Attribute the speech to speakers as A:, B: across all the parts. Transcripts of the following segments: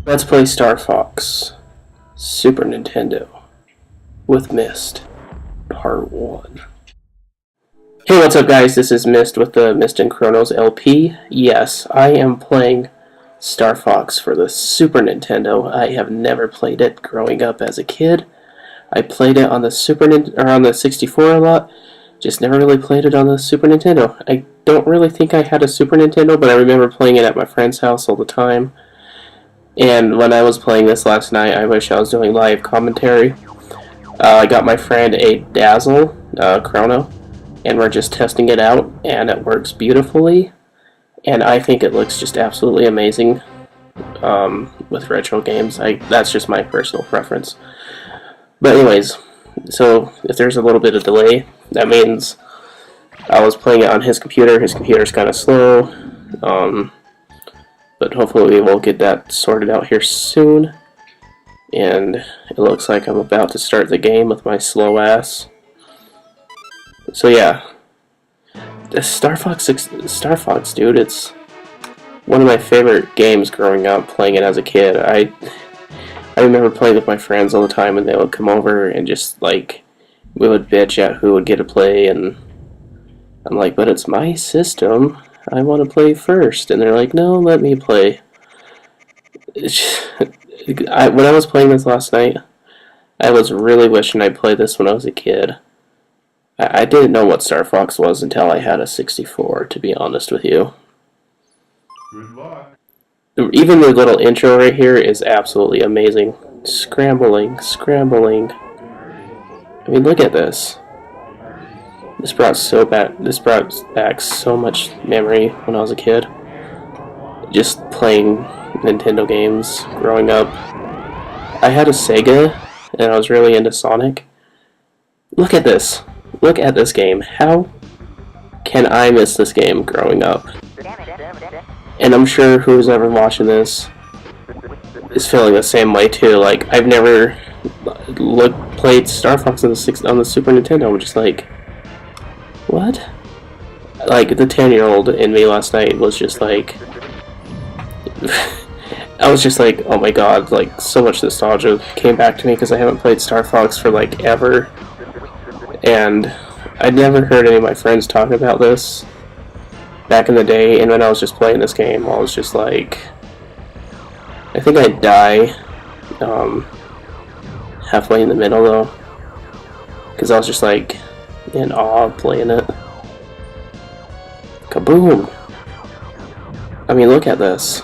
A: Let's play Star Fox Super Nintendo with Mist Part 1. Hey, what's up guys? This is Mist with the Mist and Chronos LP. Yes, I am playing Star Fox for the Super Nintendo. I have never played it growing up as a kid. I played it on the on the 64 a lot. Just never really played it on the Super Nintendo. I don't really think I had a Super Nintendo, but I remember playing it at my friend's house all the time. And when I was playing this last night, I wish I was doing live commentary. I got my friend a Dazzle Chrono, and we're just testing it out, and it works beautifully. And I think it looks just absolutely amazing with retro games. That's just my personal preference. But anyways, so if there's a little bit of delay, that means I was playing it on his computer. His computer's kind of slow. But hopefully we'll get that sorted out here soon. And it looks like I'm about to start the game with my slow ass. So yeah, Star Fox, dude, it's one of my favorite games growing up, playing it as a kid. I remember playing with my friends all the time, and they would come over and just, like, we would bitch at who would get to play, and I'm like, but it's my system. I want to play first. And they're like, no, let me play. When I was playing this last night, I was really wishing I played this when I was a kid. I didn't know what Star Fox was until I had a 64, to be honest with you.
B: Good luck.
A: Even the little intro right here is absolutely amazing. Scrambling, scrambling. I mean, look at this. This brought back so much memory when I was a kid. Just playing Nintendo games growing up. I had a Sega, and I was really into Sonic. Look at this. Look at this game. How can I miss this game growing up? And I'm sure who's ever watching this is feeling the same way too. Like, I've never played Star Fox on the Super Nintendo. I'm just like, what? Like, the 10-year-old in me last night was just like, I was just like, oh my god, like, so much nostalgia came back to me because I haven't played Star Fox for, like, ever. And I'd never heard any of my friends talk about this back in the day, and when I was just playing this game, I was just like, I think I'd die halfway in the middle, though, because I was just like, in awe of playing it. Kaboom! I mean, look at this.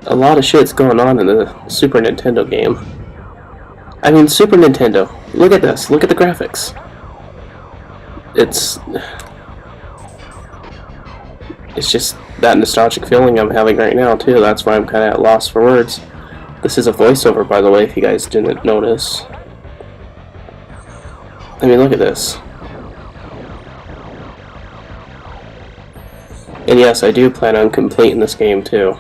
A: A lot of shit's going on in the Super Nintendo game. I mean, Super Nintendo. Look at this. Look at the graphics. It's just that nostalgic feeling I'm having right now, too. That's why I'm kind of at loss for words. This is a voiceover, by the way, if you guys didn't notice. I mean, look at this. And yes, I do plan on completing this game too.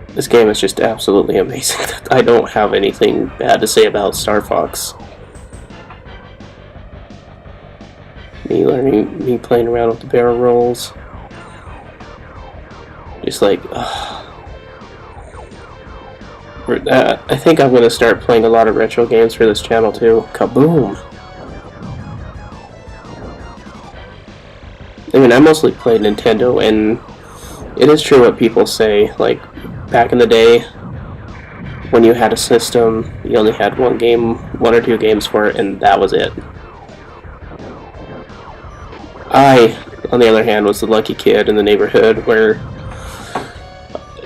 A: This game is just absolutely amazing. I don't have anything bad to say about Star Fox. Me playing around with the barrel rolls. Just like, I think I'm going to start playing a lot of retro games for this channel too. Kaboom! I mean, I mostly play Nintendo, and it is true what people say, like, back in the day, when you had a system, you only had one or two games for it, and that was it. I, on the other hand, was the lucky kid in the neighborhood where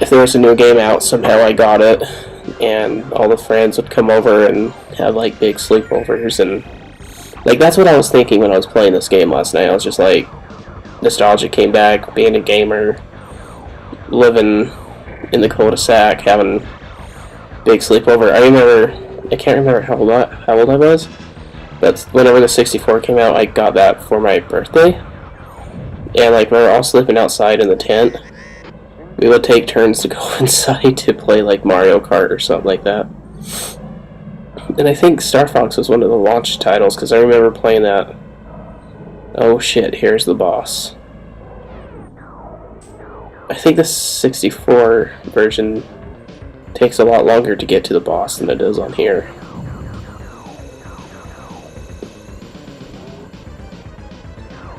A: if there was a new game out, somehow I got it, and all the friends would come over and have, like, big sleepovers, and, like, that's what I was thinking when I was playing this game last night. I was just like, nostalgia came back, being a gamer, living in the cul-de-sac, having big sleepover. I can't remember how old I was, but whenever the 64 came out, I got that for my birthday, and, like, we were all sleeping outside in the tent. We would take turns to go inside to play, like, Mario Kart or something like that. And I think Star Fox was one of the launch titles, because I remember playing that. Oh shit, here's the boss. I think the 64 version takes a lot longer to get to the boss than it does on here.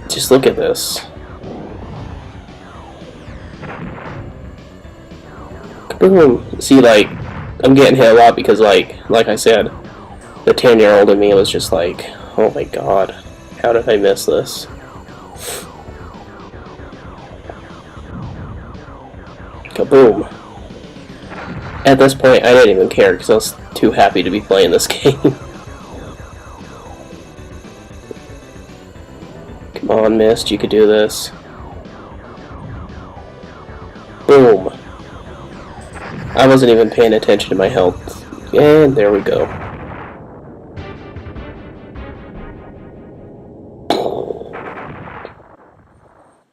A: Just look at this. Kaboom! See, like, I'm getting hit a lot because, like I said, the 10-year-old in me was just like, oh my god, how did I miss this? Kaboom! At this point, I didn't even care because I was too happy to be playing this game. Come on, Mist, you could do this. Boom! I wasn't even paying attention to my health. And there we go.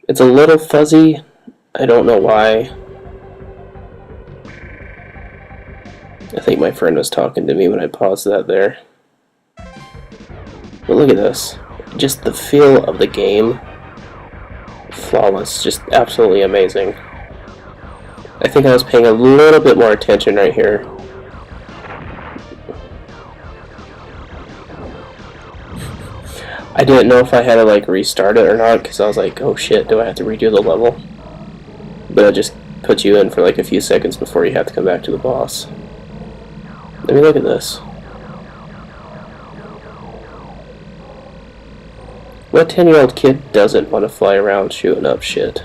A: It's a little fuzzy. I don't know why. I think my friend was talking to me when I paused that there. But look at this. Just the feel of the game. Flawless. Just absolutely amazing. I think I was paying a little bit more attention right here. I didn't know if I had to like restart it or not because I was like, oh shit, do I have to redo the level? But it just puts you in for like a few seconds before you have to come back to the boss. Let me look at this. What 10-year-old kid doesn't want to fly around shooting up shit?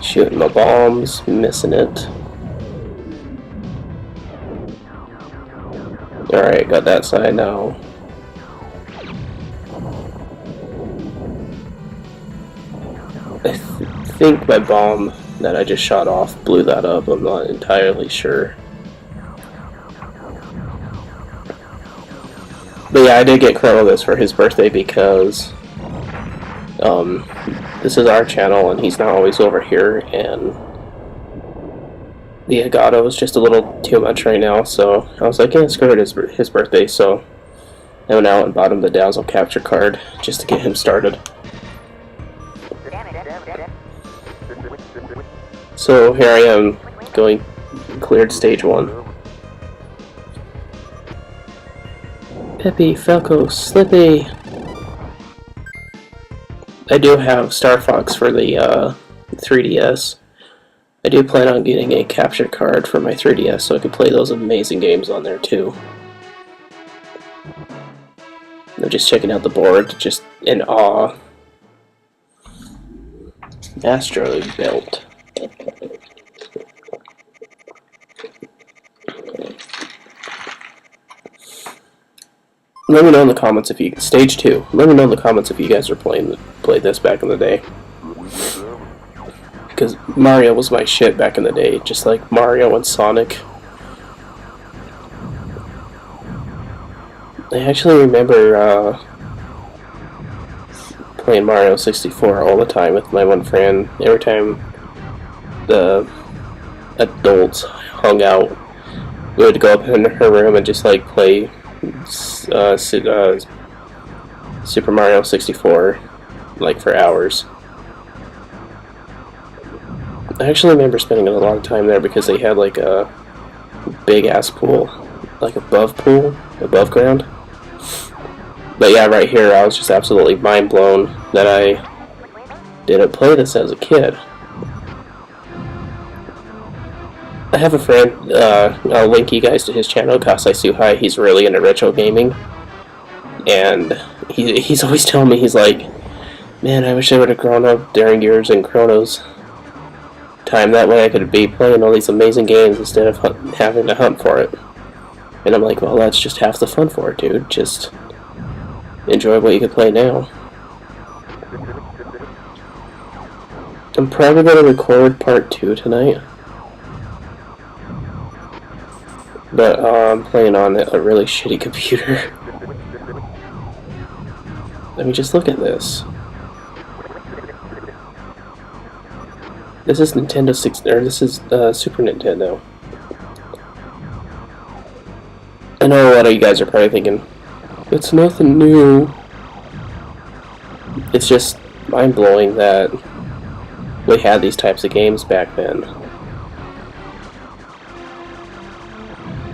A: Shooting my bombs, missing it. Alright, got that side now. I think my bomb that I just shot off blew that up. I'm not entirely sure. But yeah, I did get Chrono this for his birthday because this is our channel and he's not always over here, and the Elgato is just a little too much right now, so I was like, yeah, screw it, his birthday, so I went out and bought him the Dazzle capture card just to get him started. So here I am, cleared stage 1. Peppy, Falco, Slippy! I do have Star Fox for the 3DS. I do plan on getting a capture card for my 3DS so I can play those amazing games on there too. I'm just checking out the board, just in awe. Astro Belt. Let me know in the comments if you stage 2. Let me know in the comments if you guys are played this back in the day. Because Mario was my shit back in the day, just like Mario and Sonic. I actually remember playing Mario 64 all the time with my one friend. Every time the adults hung out, we would go up in her room and just like play Super Mario 64 like for hours. I actually remember spending a lot of time there because they had like a big ass pool, like above ground. But yeah, right here I was just absolutely mind blown that I didn't play this as a kid. I have a friend, I'll link you guys to his channel, Kasai Suhai. He's really into retro gaming, and he's always telling me, he's like, man, I wish I would have grown up during yours and Chrono's time, that way I could be playing all these amazing games instead of having to hunt for it. And I'm like, well, that's just half the fun for it, dude. Just enjoy what you can play now. I'm probably going to record part 2 tonight. But I'm playing on a really shitty computer. Let me just look at this. This is Nintendo 6, or this is Super Nintendo. I know a lot of you guys are probably thinking, It's nothing new. It's just mind-blowing that we had these types of games back then.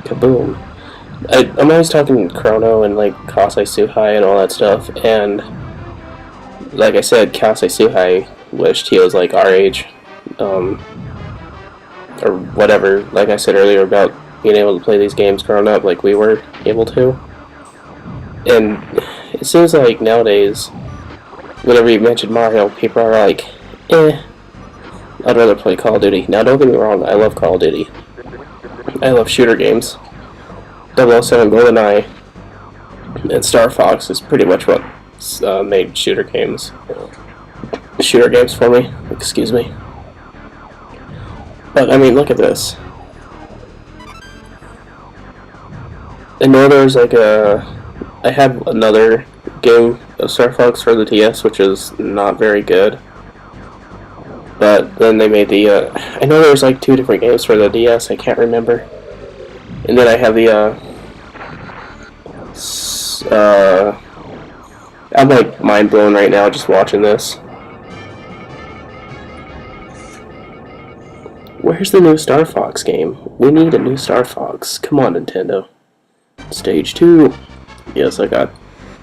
A: Kaboom. I'm always talking Chrono and like Kasai Suhai and all that stuff, and like I said, Kasai Suhai wished he was like our age, or whatever. Like I said earlier about being able to play these games growing up like we were able to. And it seems like nowadays, whenever you mention Mario, people are like, eh, I'd rather play Call of Duty. Now, don't get me wrong, I love Call of Duty. I love shooter games. 007 GoldenEye and Star Fox is pretty much what made shooter games for me. Excuse me. But, I mean, look at this. I know there's like I had another game of Star Fox for the DS, which is not very good. But then they made the, I know there's like 2 different games for the DS, I can't remember. And then I have the, I'm like mind blown right now just watching this. Where's the new Star Fox game? We need a new Star Fox. Come on, Nintendo. Stage 2. Yes, I got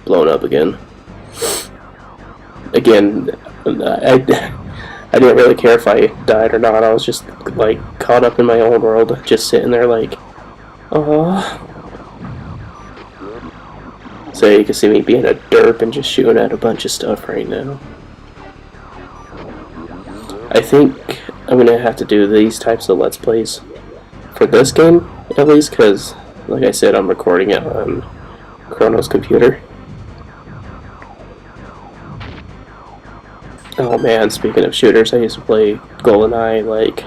A: blown up again. Again, I didn't really care if I died or not. I was just like caught up in my own world, just sitting there like, oh. So you can see me being a derp and just shooting at a bunch of stuff right now. I think I'm gonna have to do these types of Let's Plays for this game, at least, because, like I said, I'm recording it on Chrono's computer. Oh man, speaking of shooters, I used to play GoldenEye like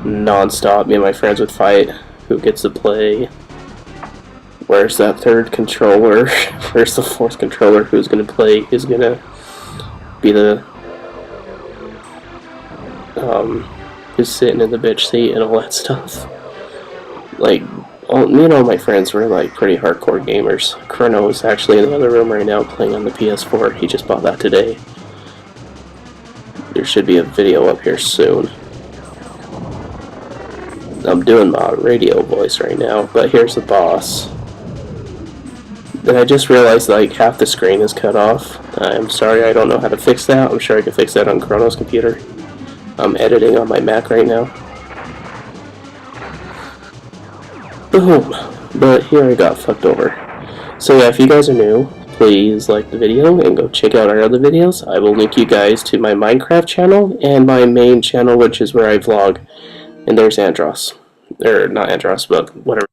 A: non-stop. Me and my friends would fight who gets to play. Where's that 3rd controller? Where's the 4th controller? Who's gonna play? Who's gonna be the who's sitting in the bitch seat and all that stuff? Like, me and all my friends were like pretty hardcore gamers. Chrono is actually in the other room right now playing on the PS4. He just bought that today. There should be a video up here soon. I'm doing my radio voice right now, but here's the boss. And I just realized like half the screen is cut off. I'm sorry, I don't know how to fix that. I'm sure I can fix that on Chrono's computer. I'm editing on my Mac right now. Boom. But here I got fucked over. So yeah, if you guys are new, please like the video and go check out our other videos. I will link you guys to my Minecraft channel and my main channel, which is where I vlog. And there's Andros. Or not Andros, but whatever